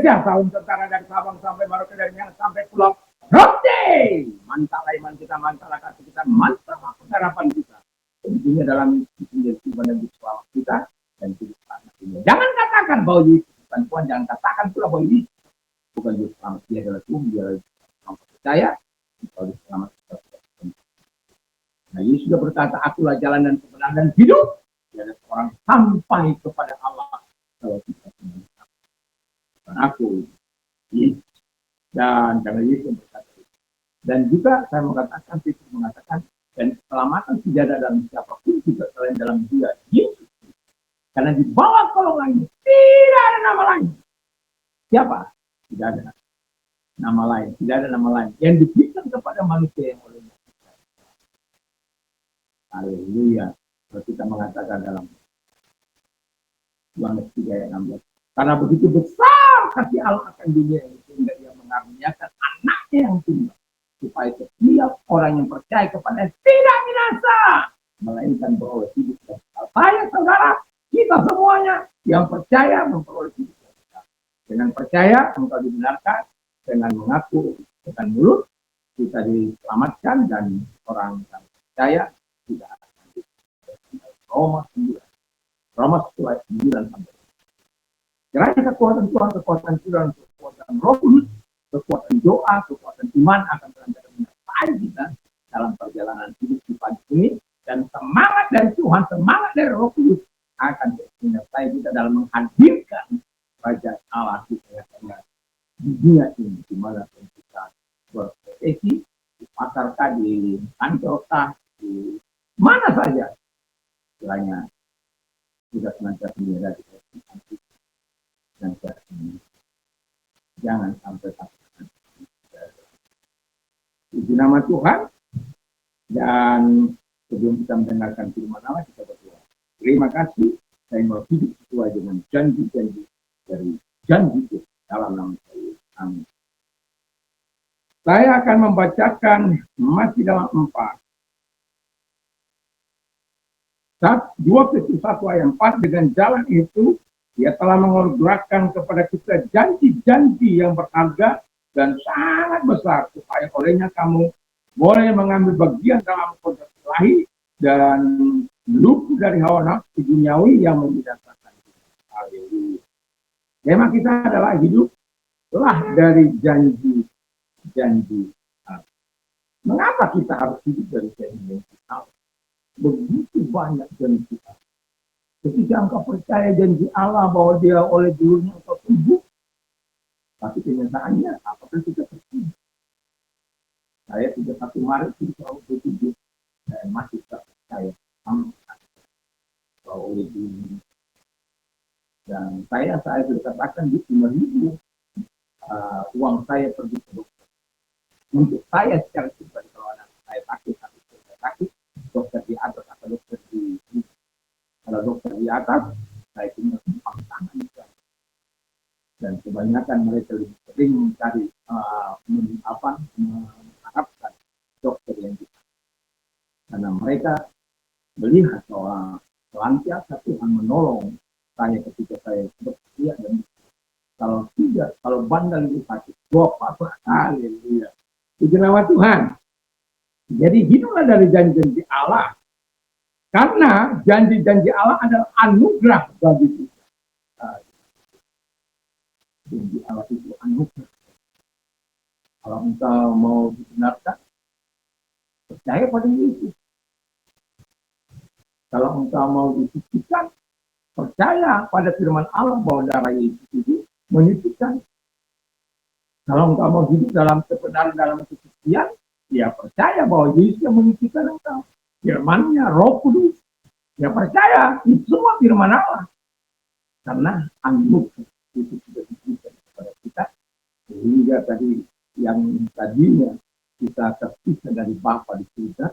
gajah, saung tentara dari Sabang sampai Merauke, dari Minang sampai Pulau Rote. Mantap iman kita, mantap kasih kita, mantap harapan kita. Tentunya dalam kehidupan dan siswa kita dan kehidupan ini. Jangan katakan bahwa Yesus bukan Tuhan, jangan katakan pula bahwa Yesus bukan Yesus selamat. Dia adalah Tuhan, dia adalah yang percaya, kalau selamat kita. Nah, Yesus sudah berkata, akulah jalan dan kebenaran dan hidup. Dia adalah orang sampai kepada Allah kalau kita mengatakan aku Yesus. Dan karena Yesus berkata itu. Dan juga saya mengatakan, Petrus mengatakan, dan keselamatan tidak ada dalam siapapun juga selain dalam dia Yesus. Karena di bawah kolongan tidak ada nama lain. Siapa? Tidak ada nama lain. Tidak ada nama lain yang diberikan kepada manusia yang olehnya. Haleluya. Kalau kita mengatakan dalam Yohanes 3 ayat 16. Karena begitu besar kasih Allah akan dunia ini, sehingga dia mengaruniakan anaknya yang tunggal, supaya setiap orang yang percaya kepada tidak binasa, melainkan beroleh hidup dan kekal. Saya, saudara, kita semuanya yang percaya memperoleh hidup dan kekal. Dengan percaya engkau dibenarkan, dengan mengaku dengan mulut kita diselamatkan, dan orang yang percaya tidak akan diselamatkan. Roma 9. Roma 9 sampai. Kiranya kekuatan Tuhan, kekuatan Tuhan, kekuatan Roh Kudus, kekuatan doa, kekuatan iman akan berantakan menyertai kita dalam perjalanan hidup di pagi ini, dan semangat dari Tuhan, semangat dari Roh Kudus akan menyertai kita dalam menghadirkan kerajaan Allah di tengah-tengah dunia ini, di mana kita berprofesi, dipasarkan, di kantor, di mana saja. Kiranya kita senantiasa menjadi dan jangan sampai takut. Puji nama Tuhan. Dan sebelum kita mendengarkan firman Allah, kita berdoa. Terima kasih, saya mau hidup sesuai dengan janji-janji dari janji itu dalam nama saya. Amin. Saya akan membacakan masih dalam 2 Petrus 1 ayat 4. Dengan jalan itu dia telah menganugerahkan kepada kita janji-janji yang berharga dan sangat besar, supaya olehnya kamu boleh mengambil bagian dalam konteks ilahi dan luput dari hawa nafsu duniawi yang membinasakan. Haleluya. Tema kita adalah hiduplah dari janji-janji Allah. Mengapa kita harus hidup dari janji-janji Allah? Begitu banyak janji Allah. Ketika engkau percaya janji Allah bahwa dia oleh dulunya engkau sembuh, tapi kenyataannya apakah kita percaya? Saya 31 Maret 2007 saya masih tak percaya bahwa oleh dulunya. Dan saya sudah katakan di 5.000 uang saya pergi ke dokter. Untuk saya secara pribadi, kalau anak saya sakit, dokter di atas atau dokter di kalau dokter di atas, saya punya tumpang tangan. Dan kebanyakan mereka lebih sering mencari mengharapkan dokter yang bisa. Karena mereka melihat bahwa selantiasa Tuhan menolong saya ketika saya bersedia, dan kalau tidak, kalau bandel itu sakit, apa haleluya. Puji nama Tuhan. Jadi hiduplah dari janji-janji Allah. Karena janji-janji Allah adalah anugerah bagi kita. Janji Allah itu anugerah. Kalau engkau mau dibenarkan, percaya pada Yesus. Kalau engkau mau disucikan, percaya pada firman Allah bahwa darah Yesus itu menyucikan. Kalau engkau mau hidup dalam kebenaran, dalam kesucian, ya percaya bahwa Yesus yang menyucikan engkau. Firman-Nya, Roh Kudus. Ya percaya, itu semua firman Allah. Karena anugerah itu sudah diberikan kepada kita. Sehingga tadi yang tadinya kita terpisah dari Bapa di surga,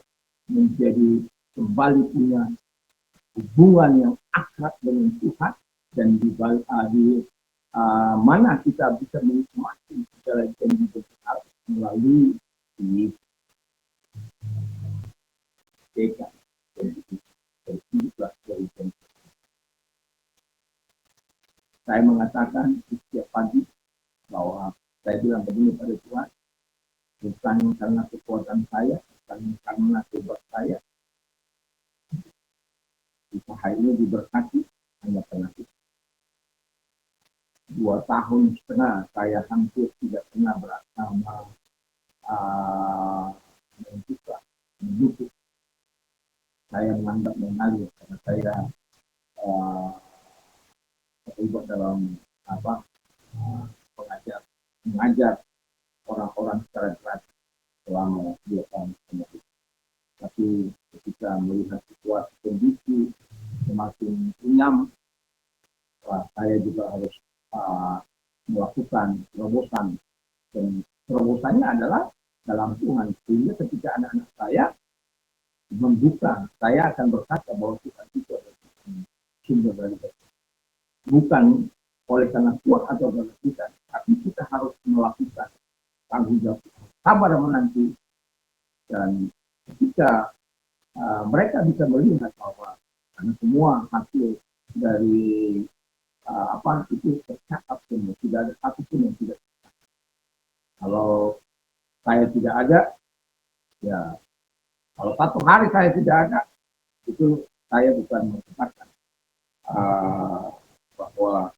menjadi kembali punya hubungan yang akrab dengan Tuhan. Dan di mana kita bisa menikmati segala janji besar melalui ini. Saya mengatakan setiap pagi bahwa saya bilang begini pada Tuhan, bukan karena kekuatan saya, bukan karena hebat saya, usaha ini diberkati hanya karena itu. 2,5 tahun saya hampir tidak pernah bersama membuka, mendukung. Saya menganggap mengalir karena saya terlibat dalam mengajar orang-orang secara gratis selama 2 tahun kemudian. Tapi ketika melihat situasi kondisi semakin runyam, saya juga harus melakukan terobosan, dan terobosannya adalah dalam Tuhan. Sehingga ketika anak-anak saya membuka, saya akan berkata bahwa Tuhan itu adalah sumber dari kita. Bukan oleh karena kuat atau karena kita, tapi kita harus melakukan tanggung jawab, sabar menanti, dan ketika mereka bisa melihat bahwa karena semua hasil dari itu tercatat semua, tidak ada satupun yang tidak. Kalau saya tidak ada, ya kalau satu hari saya tidak ada, itu saya bukan mengatakan bahwa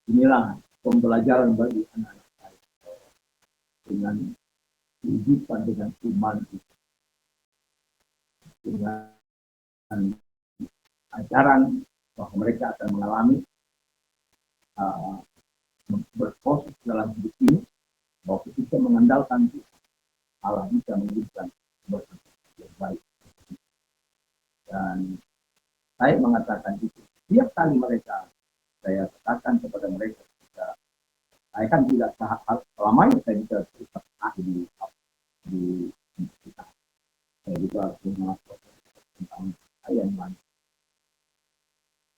inilah pembelajaran bagi anak-anak saya dengan kehidupan, dengan iman, dengan ajaran bahwa mereka akan mengalami berproses dalam hidup ini, bahwa ketika mengandalkan Allah bisa memberikan berkat yang baik. Dan saya mengatakan itu setiap kali mereka, saya katakan kepada mereka, saya kan tidak selamanya saya bisa berkata di kita. Saya juga harus melakukan tentang saya yang mana.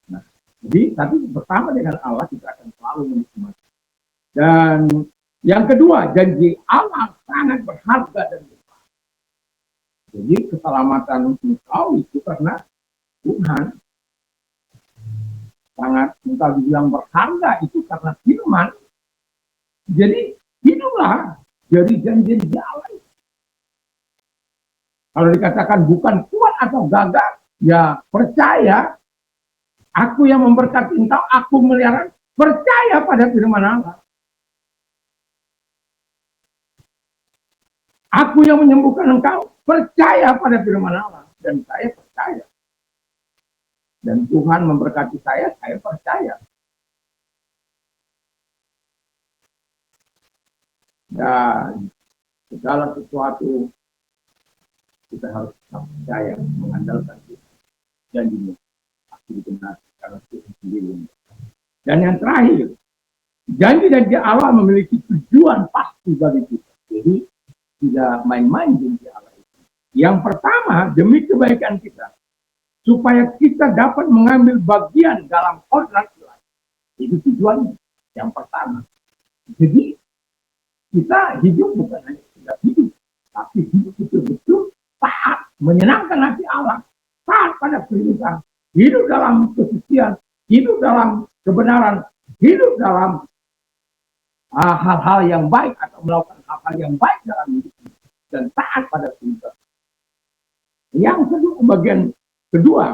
Nah, jadi tapi bersama dengan Allah kita akan selalu menikmati. Dan yang kedua, janji Allah sangat berharga dan besar. Jadi keselamatan engkau itu karena Tuhan. Sangat engkau dibilang berharga itu karena firman. Jadi hiduplah dari janji Allah. Kalau dikatakan bukan kuat atau gagah, ya percaya. Aku yang memberkati engkau, aku melihara. Percaya pada firman Allah. Aku yang menyembuhkan engkau, percaya pada firman Allah. Dan saya percaya. Dan Tuhan memberkati saya percaya. Dan segala sesuatu kita harus percaya, mengandalkan Tuhan. Janjinya pasti benar karena Tuhan sendiri. Dan yang terakhir, janji Allah memiliki tujuan pasti bagi kita. Jadi tidak main-main janji Allah itu. Yang pertama, demi kebaikan kita, supaya kita dapat mengambil bagian dalam kodrat Tuhan. Itu tujuannya. Yang pertama. Jadi kita hidup bukan hanya tidak hidup, tapi hidup betul-betul taat, menyenangkan hati Allah, taat pada perintah, hidup dalam kesucian, hidup dalam kebenaran, hidup dalam hal-hal yang baik atau melakukan hal-hal yang baik dalam hidup dan taat pada perintah. Yang kedua, bagian kedua,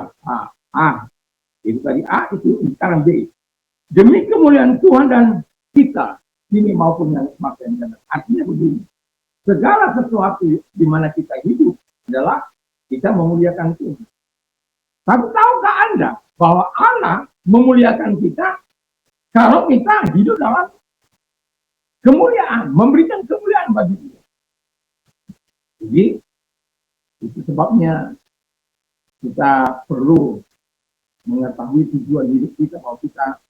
itu tadi A, itu sekarang B. Demi kemuliaan Tuhan dan kita, ini maupun yang semakin dan artinya begini. Segala sesuatu di mana kita hidup adalah kita memuliakan Tuhan. Tapi tahukah Anda bahwa Allah memuliakan kita kalau kita hidup dalam kemuliaan, memberikan kemuliaan bagi Dia. Jadi itu sebabnya kita perlu mengetahui tujuan hidup kita, bahwa kita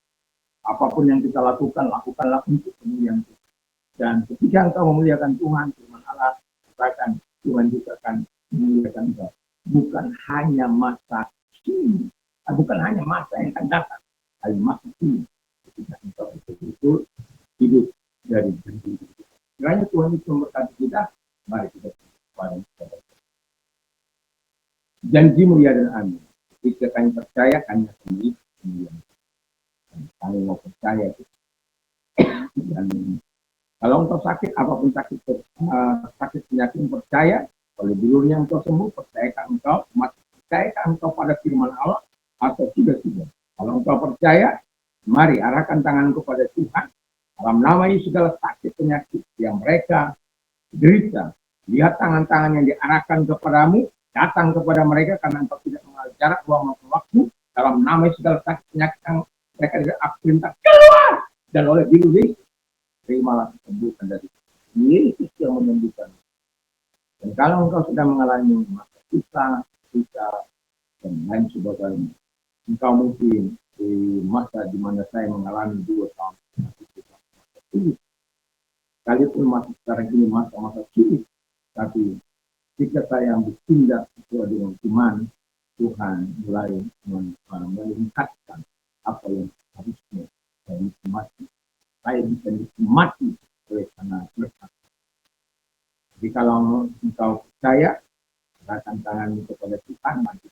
apapun yang kita lakukan, lakukanlah untuk kemuliaan Tuhan. Dan ketika engkau memuliakan Tuhan, firman Allah katakan Tuhan juga akan memuliakan engkau. Bukan hanya masa ini, bukan hanya masa yang akan datang, tapi masa ini. Ketika engkau betul-betul hidup dari janji kita. Kiranya Tuhan itu memberkati kita, mari kita kepada kita. Janji mulia dan amin. Jika kami percaya, kami akan memiliki kemuliaan. Kami mau percaya itu. Dan kalau engkau sakit, apapun sakit, sakit penyakit, percaya, oleh bilurnya engkau sembuh, percayakan engkau, percayakan engkau pada firman Allah, atau tidak. Kalau engkau percaya, mari arahkan tangan kepada Tuhan. Dalam nama Yesus segala sakit penyakit yang mereka derita, lihat tangan-tangan yang diarahkan kepadamu, datang kepada mereka karena engkau tidak mengenal jarak, ruang, maupun waktu. Dalam nama Yesus segala sakit penyakit yang mereka tidak perintah keluar, dan oleh bilur Yesus terimalah kesembuhan dari Yesus yang menyembuhkan. Dan kalau engkau sudah mengalami masa susah, dan lain sebagainya, engkau mungkin di masa di mana saya mengalami 2 tahun sulit, sekalipun masa sekarang ini masa-masa sulit, tapi jika saya bertindak sesuai dengan iman, Tuhan mulai meningkatkan apa yang harusnya saya nikmati. Saya bisa nikmati oleh karena berkat. Jadi kalau engkau percaya, arahkan tangan kepada Tuhan, mari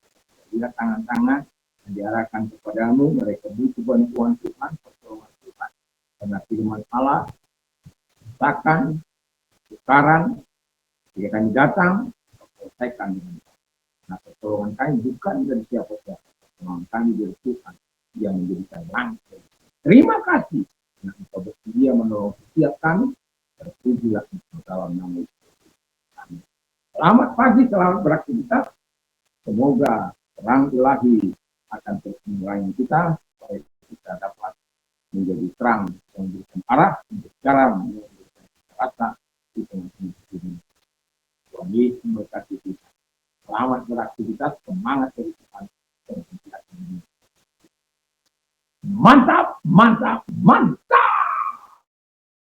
lihat tangan-tangan yang diarahkan kepadamu, mereka butuh bantuan Tuhan, pertolongan Tuhan. Karena firman Allah, katakan, sekarang, jika kami datang, selesaikan dengan Tuhan. Nah, pertolongan kami bukan dari siapa-siapa, pertolongan kami dari Tuhan yang menjadikan langkah. Terima kasih, karena engkau bersedia menolong setiap kami, terpujilah dalam nama Yesus. Selamat pagi, selamat beraktivitas. Semoga terang ilahi akan terus menerangi kita, supaya kita dapat menjadi terang yang memberikan arah, untuk cara memberikan rasa di tengah-tengah ini. Tuhan Yesus memberkati kita. Selamat beraktivitas, semangat dari Tuhan. Mantap, mantap, mantap.